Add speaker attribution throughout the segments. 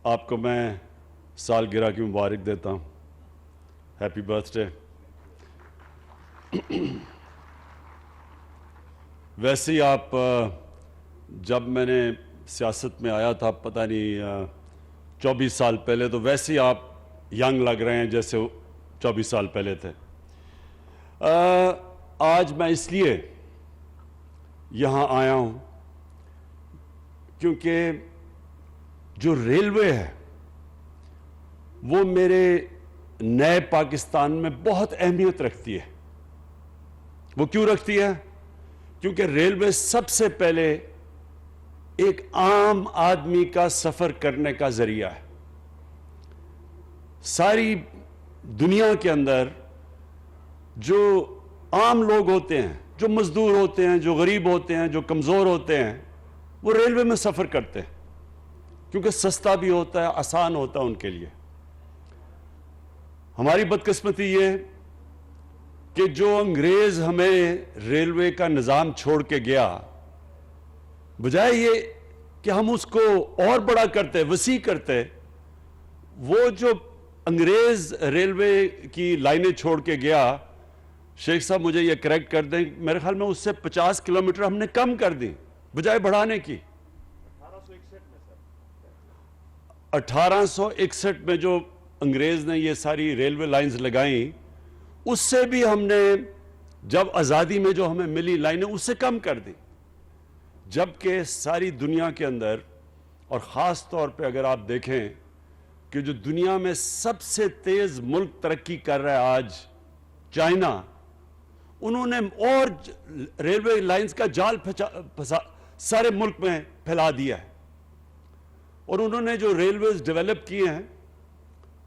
Speaker 1: آپ کو میں سالگرہ کی مبارک دیتا ہوں. Happy birth day. ویسے ہی آپ جب میں نے سیاست میں آیا تھا پتہ نہیں 24 سال پہلے، تو ویسے ہی آپ ینگ لگ رہے ہیں جیسے 24 سال پہلے تھے. آج میں اس لیے یہاں آیا ہوں کیونکہ جو ریلوے ہے وہ میرے نئے پاکستان میں بہت اہمیت رکھتی ہے. وہ کیوں رکھتی ہے؟ کیونکہ ریلوے سب سے پہلے ایک عام آدمی کا سفر کرنے کا ذریعہ ہے. ساری دنیا کے اندر جو عام لوگ ہوتے ہیں، جو مزدور ہوتے ہیں، جو غریب ہوتے ہیں، جو کمزور ہوتے ہیں، وہ ریلوے میں سفر کرتے ہیں کیونکہ سستا بھی ہوتا ہے، آسان ہوتا ہے ان کے لیے. ہماری بدقسمتی یہ کہ جو انگریز ہمیں ریلوے کا نظام چھوڑ کے گیا، بجائے یہ کہ ہم اس کو اور بڑا کرتے، وسیع کرتے، وہ جو انگریز ریلوے کی لائنیں چھوڑ کے گیا، شیخ صاحب مجھے یہ کریکٹ کر دیں، میرے خیال میں اس سے 50 کلومیٹر ہم نے کم کر دی بجائے بڑھانے کی. 1861 میں جو انگریز نے یہ ساری ریلوے لائنز لگائیں، اس سے بھی ہم نے جب آزادی میں جو ہمیں ملی لائنیں اس سے کم کر دی. جبکہ ساری دنیا کے اندر، اور خاص طور پہ اگر آپ دیکھیں کہ جو دنیا میں سب سے تیز ملک ترقی کر رہا ہے آج، چائنا، انہوں نے اور ریلوے لائنز کا جال سارے ملک میں پھیلا دیا ہے. اور انہوں نے جو ریلویز ڈیولپ کیے ہیں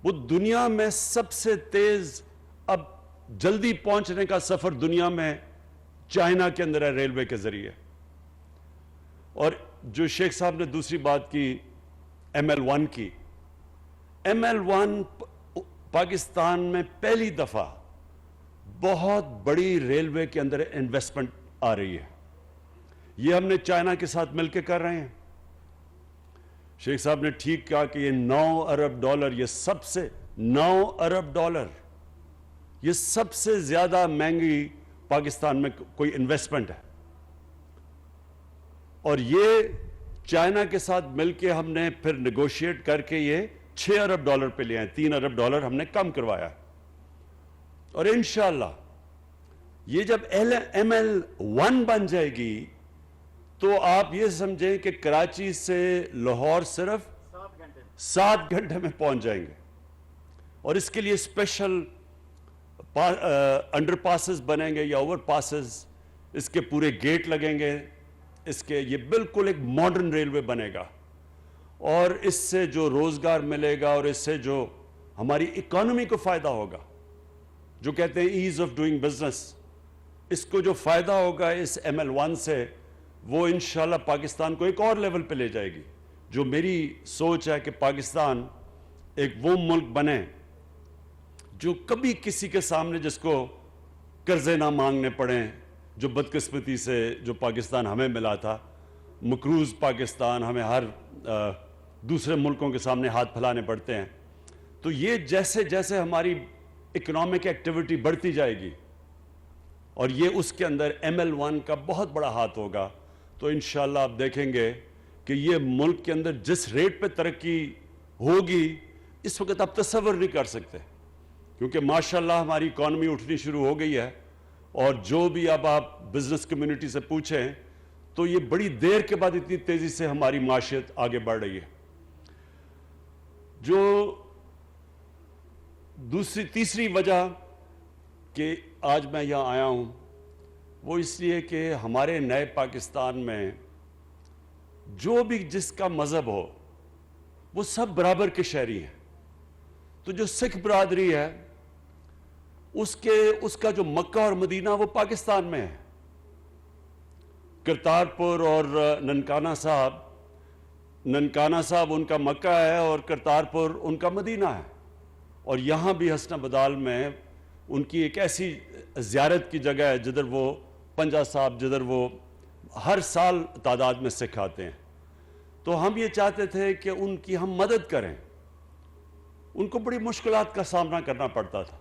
Speaker 1: وہ دنیا میں سب سے تیز، اب جلدی پہنچنے کا سفر دنیا میں چائنا کے اندر ہے ریلوے کے ذریعے. اور جو شیخ صاحب نے دوسری بات کی ML1 کی، ML1 پاکستان میں پہلی دفعہ بہت بڑی ریلوے کے اندر انویسٹمنٹ آ رہی ہے. یہ ہم نے چائنا کے ساتھ مل کے کر رہے ہیں. شیخ صاحب نے ٹھیک کہا کہ یہ 9 ارب ڈالر، یہ سب سے 9 ارب ڈالر، یہ سب سے زیادہ مہنگی پاکستان میں کوئی انویسٹمنٹ ہے. اور یہ چائنا کے ساتھ مل کے ہم نے پھر نیگوشیٹ کر کے یہ 6 ارب ڈالر پہ لے آئے، 3 ارب ڈالر ہم نے کم کروایا. اور انشاءاللہ یہ جب ML1 بن جائے گی تو آپ یہ سمجھیں کہ کراچی سے لاہور صرف 7 گھنٹے میں پہنچ جائیں گے. اور اس کے لیے اسپیشل انڈر پاسز بنیں گے یا اوور پاسز، اس کے پورے گیٹ لگیں گے، اس کے یہ بالکل ایک ماڈرن ریلوے بنے گا. اور اس سے جو روزگار ملے گا اور اس سے جو ہماری اکانومی کو فائدہ ہوگا، جو کہتے ہیں ایز آف ڈوئنگ بزنس، اس کو جو فائدہ ہوگا اس ML1 سے، وہ انشاءاللہ پاکستان کو ایک اور لیول پہ لے جائے گی. جو میری سوچ ہے کہ پاکستان ایک وہ ملک بنے جو کبھی کسی کے سامنے جس کو قرضے نہ مانگنے پڑیں، جو بدقسمتی سے جو پاکستان ہمیں ملا تھا، مقروض پاکستان، ہمیں ہر دوسرے ملکوں کے سامنے ہاتھ پھیلانے پڑتے ہیں. تو یہ جیسے جیسے ہماری اکنامک ایکٹیویٹی بڑھتی جائے گی اور یہ اس کے اندر ML1 کا بہت بڑا ہاتھ ہوگا، تو انشاءاللہ آپ دیکھیں گے کہ یہ ملک کے اندر جس ریٹ پہ ترقی ہوگی اس وقت آپ تصور نہیں کر سکتے. کیونکہ ماشاءاللہ ہماری اکانومی اٹھنی شروع ہو گئی ہے، اور جو بھی اب آپ بزنس کمیونٹی سے پوچھیں تو یہ بڑی دیر کے بعد اتنی تیزی سے ہماری معاشیت آگے بڑھ رہی ہے. جو تیسری وجہ کہ آج میں یہاں آیا ہوں وہ اس لیے کہ ہمارے نئے پاکستان میں جو بھی جس کا مذہب ہو وہ سب برابر کے شہری ہیں. تو جو سکھ برادری ہے اس کا جو مکہ اور مدینہ وہ پاکستان میں ہے. کرتارپور اور ننکانہ صاحب ان کا مکہ ہے اور کرتارپور ان کا مدینہ ہے. اور یہاں بھی حسن بدال میں ان کی ایک ایسی زیارت کی جگہ ہے جدھر وہ پنجا صاحب، جدھر وہ ہر سال تعداد میں سکھ آتے ہیں. تو ہم یہ چاہتے تھے کہ ان کی ہم مدد کریں. ان کو بڑی مشکلات کا سامنا کرنا پڑتا تھا.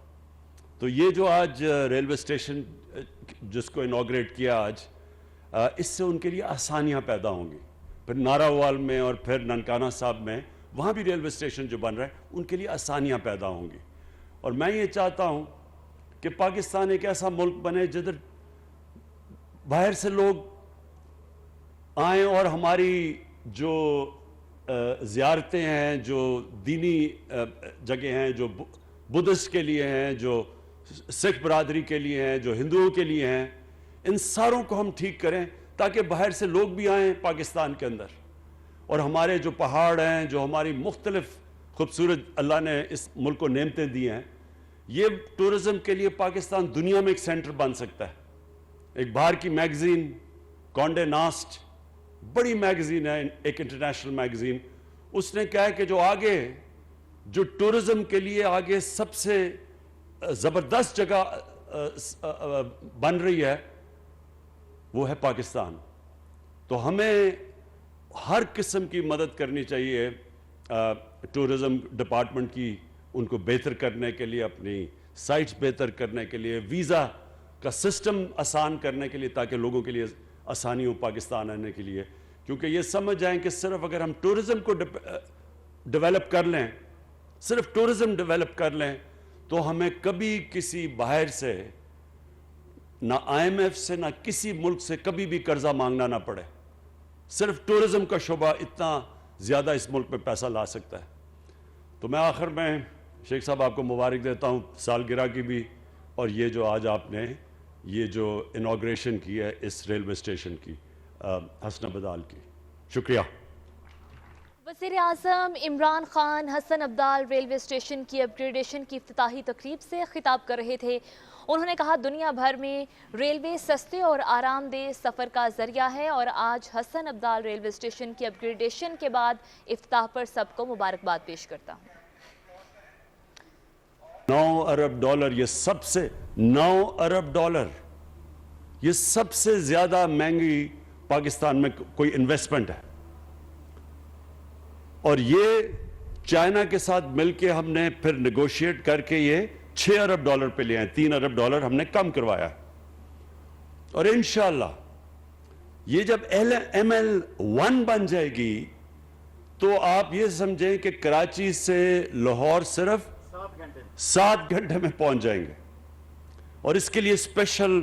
Speaker 1: تو یہ جو آج ریلوے اسٹیشن جس کو انوگریٹ کیا آج, اس سے ان کے لیے آسانیاں پیدا ہوں گی. پھر ناراوال میں اور پھر ننکانہ صاحب میں وہاں بھی ریلوے اسٹیشن جو بن رہا ہے ان کے لیے آسانیاں پیدا ہوں گی. اور میں یہ چاہتا ہوں کہ پاکستان ایک ایسا ملک بنے جدھر باہر سے لوگ آئیں اور ہماری جو زیارتیں ہیں, جو دینی جگہ ہیں, جو بدھسٹ کے لیے ہیں, جو سکھ برادری کے لیے ہیں, جو ہندوؤں کے لیے ہیں, ان ساروں کو ہم ٹھیک کریں تاکہ باہر سے لوگ بھی آئیں پاکستان کے اندر. اور ہمارے جو پہاڑ ہیں, جو ہماری مختلف خوبصورت اللہ نے اس ملک کو نعمتیں دی ہیں, یہ ٹورزم کے لیے پاکستان دنیا میں ایک سینٹر بن سکتا ہے. ایک باہر کی میگزین کانڈے ناسٹ, بڑی میگزین ہے, ایک انٹرنیشنل میگزین, اس نے کہا کہ جو آگے جو ٹورزم کے لیے آگے سب سے زبردست جگہ بن رہی ہے وہ ہے پاکستان. تو ہمیں ہر قسم کی مدد کرنی چاہیے ٹورزم ڈپارٹمنٹ کی, ان کو بہتر کرنے کے لیے, اپنی سائٹس بہتر کرنے کے لیے, ویزا کا سسٹم آسان کرنے کے لیے تاکہ لوگوں کے لیے آسانی ہو پاکستان آنے کے لیے. کیونکہ یہ سمجھ جائیں کہ صرف اگر ہم ٹورزم کو ڈیولپ کر لیں, صرف ٹورزم ڈیولپ کر لیں, تو ہمیں کبھی کسی باہر سے, نہ آئی ایم ایف سے, نہ کسی ملک سے کبھی بھی قرضہ مانگنا نہ پڑے. صرف ٹورزم کا شعبہ اتنا زیادہ اس ملک میں پیسہ لا سکتا ہے. تو میں آخر میں شیخ صاحب آپ کو مبارک دیتا ہوں سالگرہ کی بھی, اور یہ جو آج آپ نے یہ جو انوگریشن کی ہے اس ریلوے اسٹیشن کی, حسن ابدال کی. شکریہ.
Speaker 2: وزیر اعظم عمران خان حسن ابدال ریلوے اسٹیشن کی اپ گریڈیشن کی افتتاحی تقریب سے خطاب کر رہے تھے. انہوں نے کہا دنیا بھر میں ریلوے سستے اور آرام دہ سفر کا ذریعہ ہے, اور آج حسن ابدال ریلوے اسٹیشن کی اپ گریڈیشن کے بعد افتتاح پر سب کو مبارکباد پیش کرتا ہوں.
Speaker 1: 9 ارب ڈالر, یہ سب سے 9 ارب ڈالر, یہ سب سے زیادہ مہنگی پاکستان میں کوئی انویسٹمنٹ ہے. اور یہ چائنا کے ساتھ مل کے ہم نے پھر نیگوشیٹ کر کے یہ 6 ارب ڈالر پہ لے آئے, 3 ارب ڈالر ہم نے کم کروایا. اور انشاءاللہ یہ جب ML1 بن جائے گی تو آپ یہ سمجھیں کہ کراچی سے لاہور صرف 7 گھنٹے میں پہنچ جائیں گے. اور اس کے لیے اسپیشل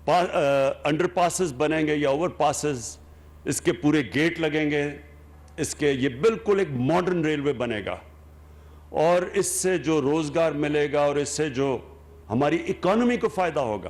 Speaker 1: انڈر پاسز بنیں گے یا اوور پاسز, اس کے پورے گیٹ لگیں گے, اس کے یہ بالکل ایک ماڈرن ریلوے بنے گا. اور اس سے جو روزگار ملے گا اور اس سے جو ہماری اکانومی کو فائدہ ہوگا,